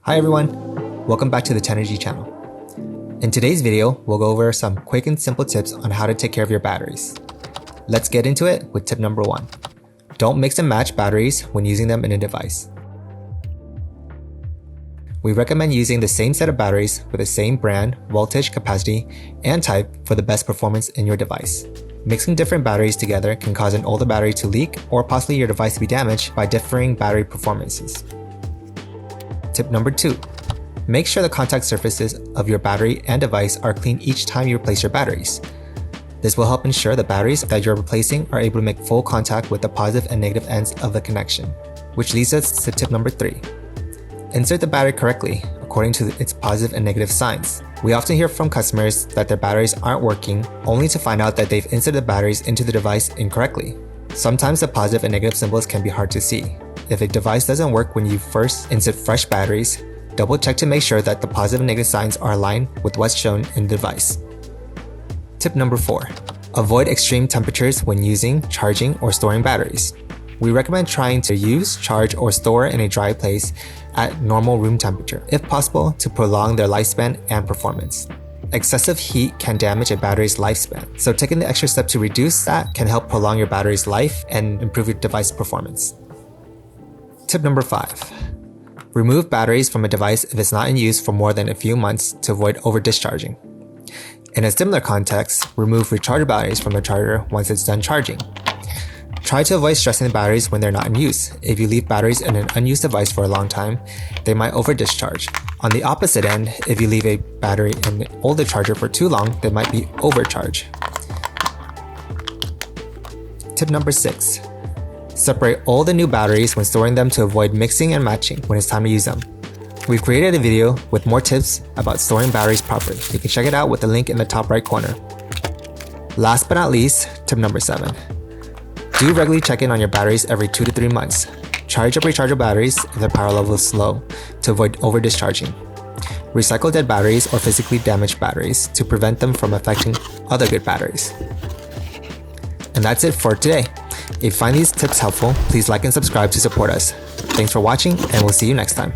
Hi everyone, welcome back to the Tenergy channel. In today's video, we'll go over some quick and simple tips on how to take care of your batteries. Let's get into it with tip number 1. Don't mix and match batteries when using them in a device. We recommend using the same set of batteries with the same brand, voltage, capacity, and type for the best performance in your device. Mixing different batteries together can cause an older battery to leak or possibly your device to be damaged by differing battery performances. Tip number 2. Make sure the contact surfaces of your battery and device are clean each time you replace your batteries. This will help ensure the batteries that you're replacing are able to make full contact with the positive and negative ends of the connection, which leads us to tip number 3. Insert the battery correctly according to its positive and negative signs. We often hear from customers that their batteries aren't working, only to find out that they've inserted the batteries into the device incorrectly. Sometimes the positive and negative symbols can be hard to see. If a device doesn't work when you first insert fresh batteries, double check to make sure that the positive and negative signs are aligned with what's shown in the device. Tip number 4. Avoid extreme temperatures when using, charging, or storing batteries. We recommend trying to use, charge, or store in a dry place at normal room temperature, if possible, to prolong their lifespan and performance. Excessive heat can damage a battery's lifespan, so taking the extra step to reduce that can help prolong your battery's life and improve your device performance. Tip number 5. Remove batteries from a device if it's not in use for more than a few months to avoid over-discharging. In a similar context, remove rechargeable batteries from the charger once it's done charging. Try to avoid stressing the batteries when they're not in use. If you leave batteries in an unused device for a long time, they might over-discharge. On the opposite end, if you leave a battery in an older charger for too long, they might be overcharged. Tip number 6. Separate all the new batteries when storing them to avoid mixing and matching when it's time to use them. We've created a video with more tips about storing batteries properly. You can check it out with the link in the top right corner. Last but not least, tip number 7. Do regularly check in on your batteries every 2 to 3 months. Charge up rechargeable batteries if their power level is low to avoid over-discharging. Recycle dead batteries or physically damaged batteries to prevent them from affecting other good batteries. And that's it for today. If you find these tips helpful, please like and subscribe to support us. Thanks for watching, and we'll see you next time.